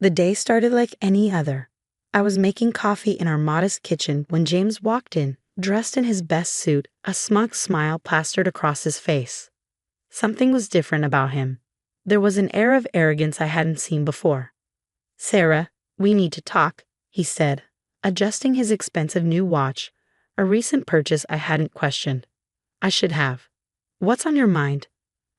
The day started like any other. I was making coffee in our modest kitchen when James walked in, dressed in his best suit, a smug smile plastered across his face. Something was different about him. There was an air of arrogance I hadn't seen before. "Sarah, we need to talk," he said, adjusting his expensive new watch, a recent purchase I hadn't questioned. I should have. "What's on your mind?"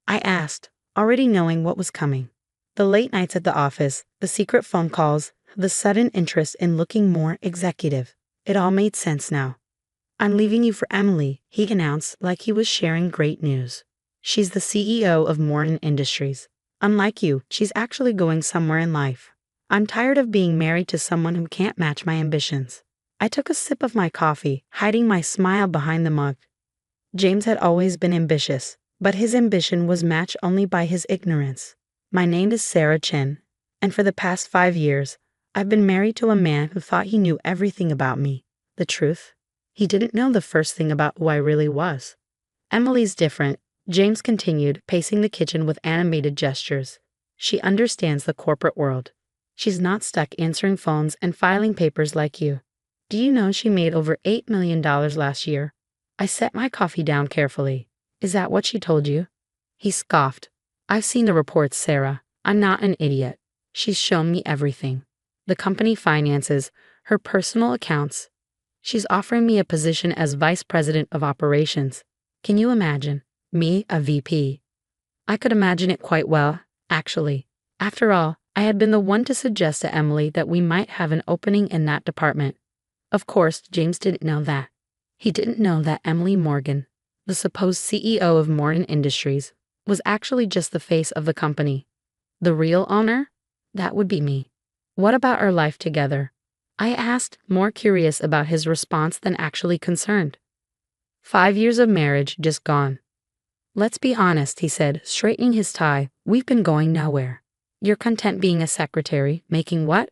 I asked, already knowing what was coming. The late nights at the office, the secret phone calls, the sudden interest in looking more executive. It all made sense now. "I'm leaving you for Emily," he announced like he was sharing great news. "She's the CEO of Morton Industries. Unlike you, she's actually going somewhere in life. I'm tired of being married to someone who can't match my ambitions." I took a sip of my coffee, hiding my smile behind the mug. James had always been ambitious, but his ambition was matched only by his ignorance. My name is Sarah Chen, and for the past 5 years, I've been married to a man who thought he knew everything about me. The truth? He didn't know the first thing about who I really was. "Emily's different," James continued, pacing the kitchen with animated gestures. "She understands the corporate world. She's not stuck answering phones and filing papers like you. Do you know she made over $8 million last year?" I set my coffee down carefully. "Is that what she told you?" He scoffed. "I've seen the reports, Sarah. I'm not an idiot. She's shown me everything. The company finances, her personal accounts. She's offering me a position as vice president of operations. Can you imagine? Me, a VP. I could imagine it quite well, actually. After all, I had been the one to suggest to Emily that we might have an opening in that department. Of course, James didn't know that. He didn't know that Emily Morgan, the supposed CEO of Morton Industries, was actually just the face of the company. The real owner? That would be me. "What about our life together?" I asked, more curious about his response than actually concerned. 5 years of marriage just gone. "Let's be honest," he said, straightening his tie. "We've been going nowhere. You're content being a secretary, making what?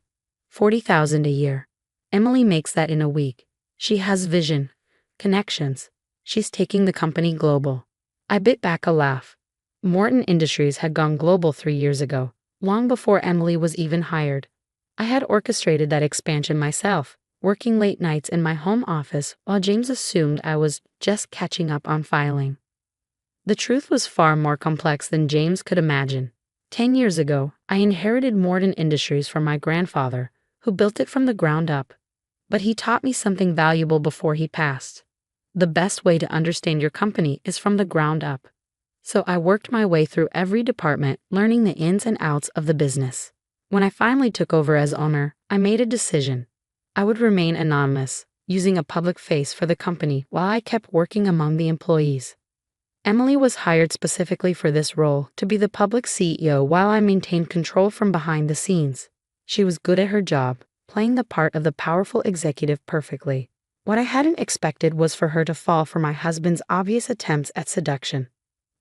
40,000 a year. Emily makes that in a week. She has vision, connections. She's taking the company global." I bit back a laugh. Morton Industries had gone global 3 years ago, long before Emily was even hired. I had orchestrated that expansion myself, working late nights in my home office while James assumed I was just catching up on filing. The truth was far more complex than James could imagine. 10 years ago, I inherited Morton Industries from my grandfather, who built it from the ground up. But he taught me something valuable before he passed. The best way to understand your company is from the ground up. So I worked my way through every department, learning the ins and outs of the business. When I finally took over as owner, I made a decision. I would remain anonymous, using a public face for the company while I kept working among the employees. Emily was hired specifically for this role, to be the public CEO while I maintained control from behind the scenes. She was good at her job, playing the part of the powerful executive perfectly. What I hadn't expected was for her to fall for my husband's obvious attempts at seduction.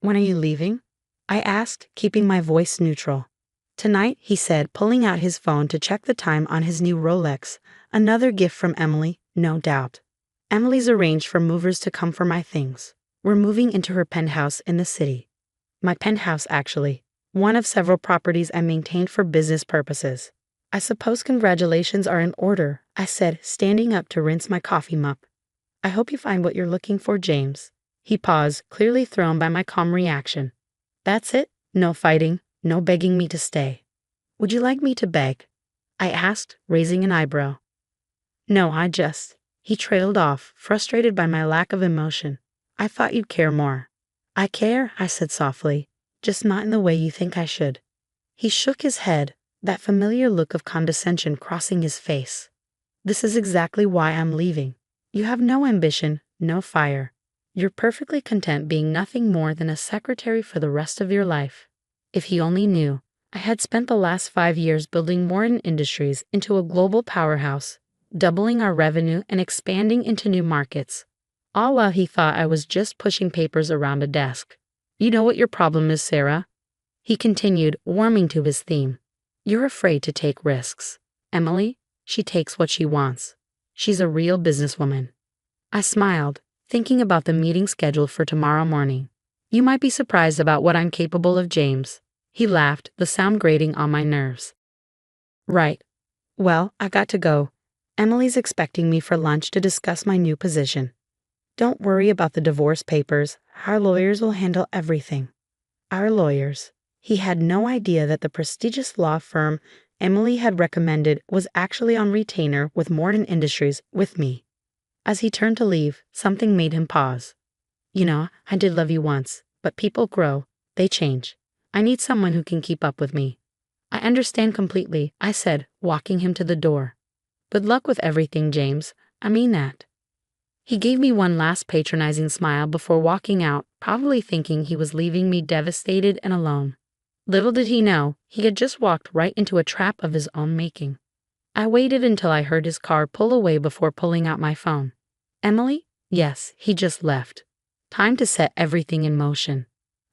"When are you leaving?" I asked, keeping my voice neutral. "Tonight," he said, pulling out his phone to check the time on his new Rolex. "Another gift from Emily, no doubt. Emily's arranged for movers to come for my things. We're moving into her penthouse in the city. My penthouse, actually. One of several properties I maintained for business purposes. I suppose congratulations are in order," I said, standing up to rinse my coffee mug. "I hope you find what you're looking for, James." He paused, clearly thrown by my calm reaction. "That's it? No fighting, no begging me to stay." "Would you like me to beg?" I asked, raising an eyebrow. "No, I just..." He trailed off, frustrated by my lack of emotion. "I thought you'd care more." "I care," I said softly, "just not in the way you think I should." He shook his head, that familiar look of condescension crossing his face. "This is exactly why I'm leaving. You have no ambition, no fire. You're perfectly content being nothing more than a secretary for the rest of your life." If he only knew, I had spent the last 5 years building Morton Industries into a global powerhouse, doubling our revenue and expanding into new markets, all while he thought I was just pushing papers around a desk. "You know what your problem is, Sarah?" he continued, warming to his theme. "You're afraid to take risks. Emily, she takes what she wants. She's a real businesswoman." I smiled, thinking about the meeting scheduled for tomorrow morning. "You might be surprised about what I'm capable of, James." He laughed, the sound grating on my nerves. Right. Well, I got to go. Emily's expecting me for lunch to discuss my new position. Don't worry about the divorce papers. Our lawyers will handle everything. Our lawyers. He had no idea that the prestigious law firm Emily had recommended was actually on retainer with Morton Industries with me. As he turned to leave, something made him pause. I did love you once, but people grow. They change. I need someone who can keep up with me. I understand completely, I said, walking him to the door. Good luck with everything, James. I mean that. He gave me one last patronizing smile before walking out, probably thinking he was leaving me devastated and alone. Little did he know, he had just walked right into a trap of his own making. I waited until I heard his car pull away before pulling out my phone. Emily? Yes, he just left. Time to set everything in motion.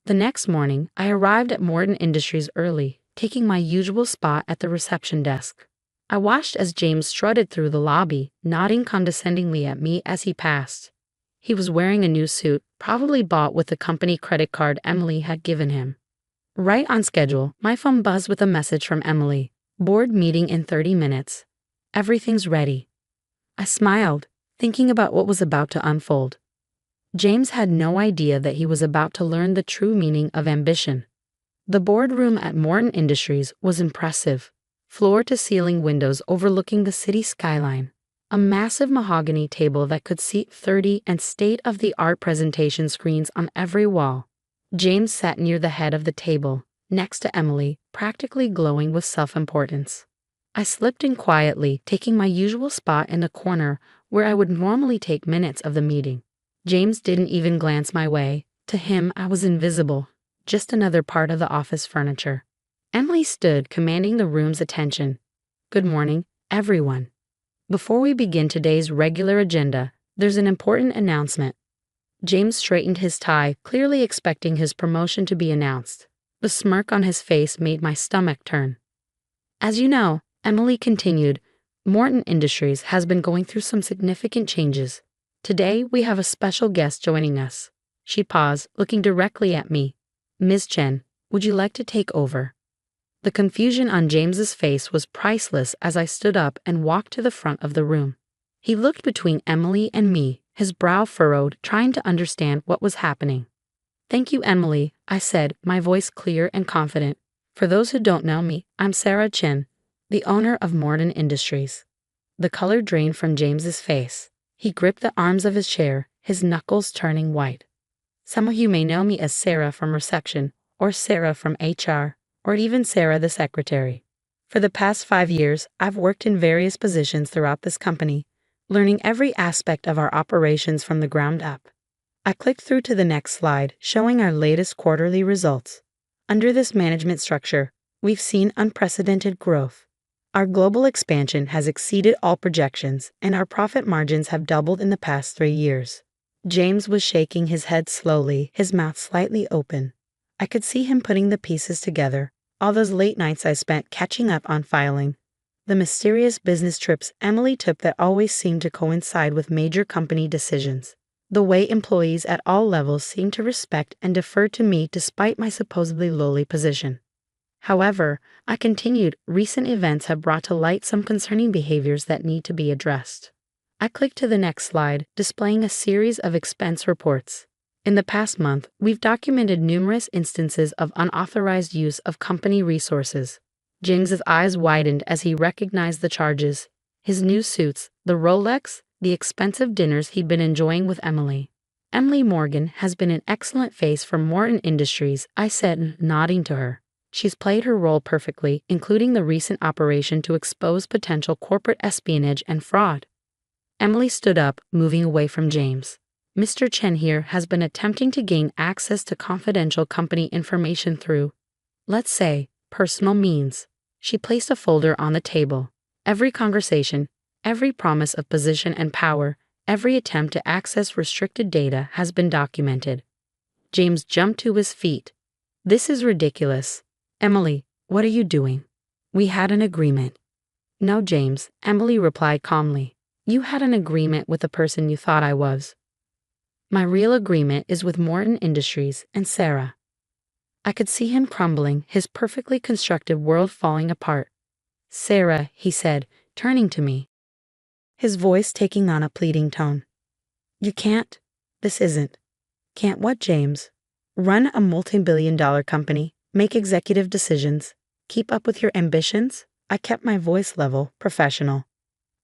The next morning, I arrived at Morton Industries early, taking my usual spot at the reception desk. I watched as James strutted through the lobby, nodding condescendingly at me as he passed. He was wearing a new suit, probably bought with the company credit card Emily had given him. Right on schedule, my phone buzzed with a message from Emily. Board meeting in 30 minutes. Everything's ready. I smiled, thinking about what was about to unfold. James had no idea that he was about to learn the true meaning of ambition. The boardroom at Morton Industries was impressive. Floor-to-ceiling windows overlooking the city skyline. A massive mahogany table that could seat 30 and state-of-the-art presentation screens on every wall. James sat near the head of the table, next to Emily, practically glowing with self-importance. I slipped in quietly, taking my usual spot in a corner where I would normally take minutes of the meeting. James didn't even glance my way. To him, I was invisible, just another part of the office furniture. Emily stood, commanding the room's attention. Good morning, everyone. Before we begin today's regular agenda, there's an important announcement. James straightened his tie, clearly expecting his promotion to be announced. The smirk on his face made my stomach turn. As you know, Emily continued, Morton Industries has been going through some significant changes. Today, we have a special guest joining us. She paused, looking directly at me. Ms. Chen, would you like to take over? The confusion on James's face was priceless as I stood up and walked to the front of the room. He looked between Emily and me, his brow furrowed, trying to understand what was happening. Thank you, Emily, I said, my voice clear and confident. For those who don't know me, I'm Sarah Chen, the owner of Morton Industries. The color drained from James's face. He gripped the arms of his chair, his knuckles turning white. Some of you may know me as Sarah from reception, or Sarah from HR, or even Sarah the secretary. For the past 5 years, I've worked in various positions throughout this company, learning every aspect of our operations from the ground up. I clicked through to the next slide, showing our latest quarterly results. Under this management structure, we've seen unprecedented growth. Our global expansion has exceeded all projections, and our profit margins have doubled in the past 3 years. James was shaking his head slowly, his mouth slightly open. I could see him putting the pieces together. All those late nights I spent catching up on filing. The mysterious business trips Emily took that always seemed to coincide with major company decisions. The way employees at all levels seemed to respect and defer to me despite my supposedly lowly position. However, I continued, recent events have brought to light some concerning behaviors that need to be addressed. I clicked to the next slide, displaying a series of expense reports. In the past month, we've documented numerous instances of unauthorized use of company resources. James's eyes widened as he recognized the charges. His new suits, the Rolex, the expensive dinners he'd been enjoying with Emily. Emily Morgan has been an excellent face for Morton Industries, I said, nodding to her. She's played her role perfectly, including the recent operation to expose potential corporate espionage and fraud. Emily stood up, moving away from James. Mr. Chen here has been attempting to gain access to confidential company information through, let's say, personal means. She placed a folder on the table. Every conversation, every promise of position and power, every attempt to access restricted data has been documented. James jumped to his feet. This is ridiculous. Emily, what are you doing? We had an agreement. No, James, Emily replied calmly. You had an agreement with the person you thought I was. My real agreement is with Morton Industries and Sarah. I could see him crumbling, his perfectly constructed world falling apart. Sarah, he said, turning to me, his voice taking on a pleading tone. You can't. This isn't. Can't what, James? Run a multi-billion-dollar company, make executive decisions, keep up with your ambitions? I kept my voice level, professional.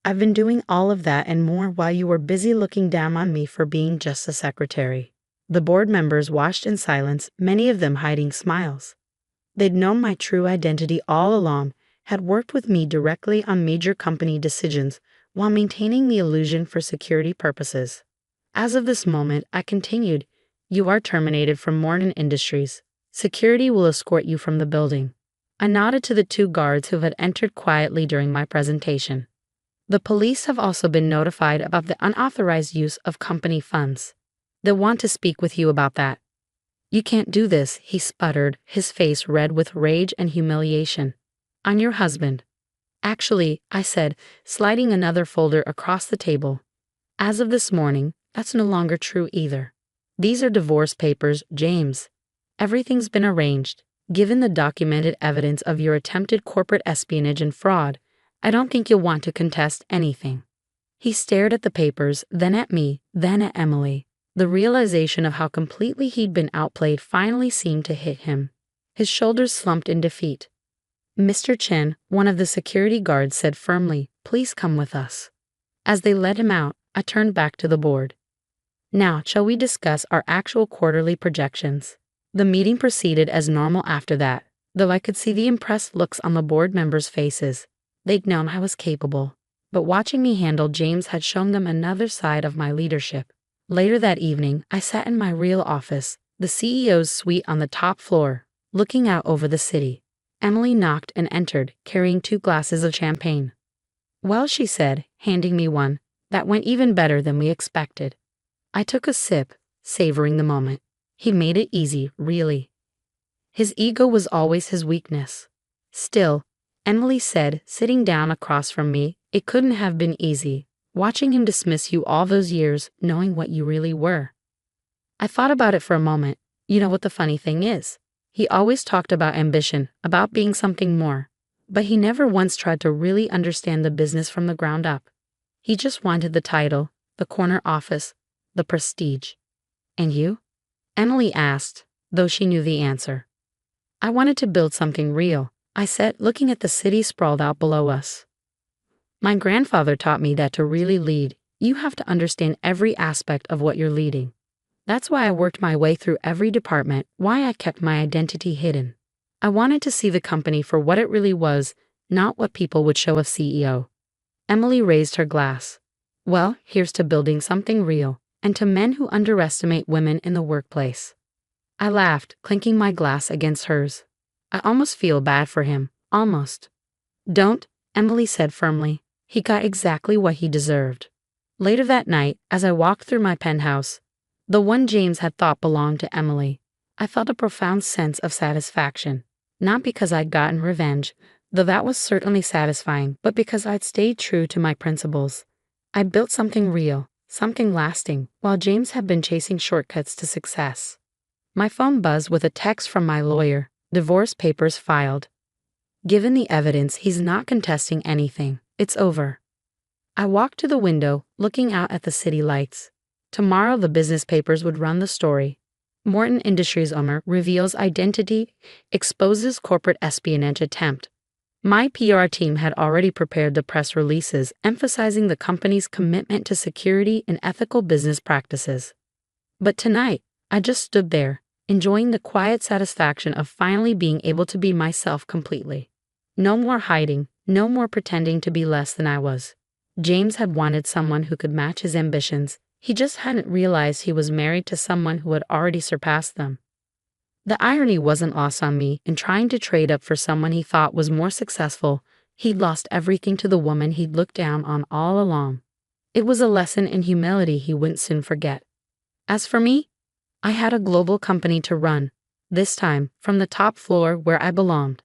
I've been doing all of that and more while you were busy looking down on me for being just a secretary. The board members watched in silence, many of them hiding smiles. They'd known my true identity all along, had worked with me directly on major company decisions while maintaining the illusion for security purposes. As of this moment, I continued, you are terminated from Morton Industries. Security will escort you from the building. I nodded to the two guards who had entered quietly during my presentation. The police have also been notified about the unauthorized use of company funds. They'll want to speak with you about that. You can't do this, he sputtered, his face red with rage and humiliation. I'm your husband. Actually, I said, sliding another folder across the table. As of this morning, that's no longer true either. These are divorce papers, James. Everything's been arranged. Given the documented evidence of your attempted corporate espionage and fraud, I don't think you'll want to contest anything. He stared at the papers, then at me, then at Emily. The realization of how completely he'd been outplayed finally seemed to hit him. His shoulders slumped in defeat. Mr. Chen, one of the security guards, said firmly, please come with us. As they led him out, I turned back to the board. Now, shall we discuss our actual quarterly projections? The meeting proceeded as normal after that, though I could see the impressed looks on the board members' faces. They'd known I was capable, but watching me handle James had shown them another side of my leadership. Later that evening, I sat in my real office, the CEO's suite on the top floor, looking out over the city. Emily knocked and entered, carrying 2 glasses of champagne. Well, she said, handing me one, that went even better than we expected. I took a sip, savoring the moment. He made it easy, really. His ego was always his weakness. Still, Emily said, sitting down across from me, it couldn't have been easy, watching him dismiss you all those years, knowing what you really were. I thought about it for a moment. You know what the funny thing is? He always talked about ambition, about being something more, but he never once tried to really understand the business from the ground up. He just wanted the title, the corner office, the prestige. And you? Emily asked, though she knew the answer. I wanted to build something real, I said, looking at the city sprawled out below us. My grandfather taught me that to really lead, you have to understand every aspect of what you're leading. That's why I worked my way through every department, why I kept my identity hidden. I wanted to see the company for what it really was, not what people would show a CEO. Emily raised her glass. Well, here's to building something real, and to men who underestimate women in the workplace. I laughed, clinking my glass against hers. I almost feel bad for him, almost. Don't, Emily said firmly. He got exactly what he deserved. Later that night, as I walked through my penthouse, the one James had thought belonged to Emily, I felt a profound sense of satisfaction. Not because I'd gotten revenge, though that was certainly satisfying, but because I'd stayed true to my principles. I built something real, something lasting, while James had been chasing shortcuts to success. My phone buzzed with a text from my lawyer, divorce papers filed. Given the evidence, he's not contesting anything. It's over. I walked to the window, looking out at the city lights. Tomorrow the business papers would run the story. Morton Industries owner reveals identity, exposes corporate espionage attempt. My PR team had already prepared the press releases emphasizing the company's commitment to security and ethical business practices. But tonight, I just stood there, enjoying the quiet satisfaction of finally being able to be myself completely. No more hiding, no more pretending to be less than I was. James had wanted someone who could match his ambitions. He just hadn't realized he was married to someone who had already surpassed them. The irony wasn't lost on me. In trying to trade up for someone he thought was more successful, he'd lost everything to the woman he'd looked down on all along. It was a lesson in humility he wouldn't soon forget. As for me, I had a global company to run, this time from the top floor where I belonged.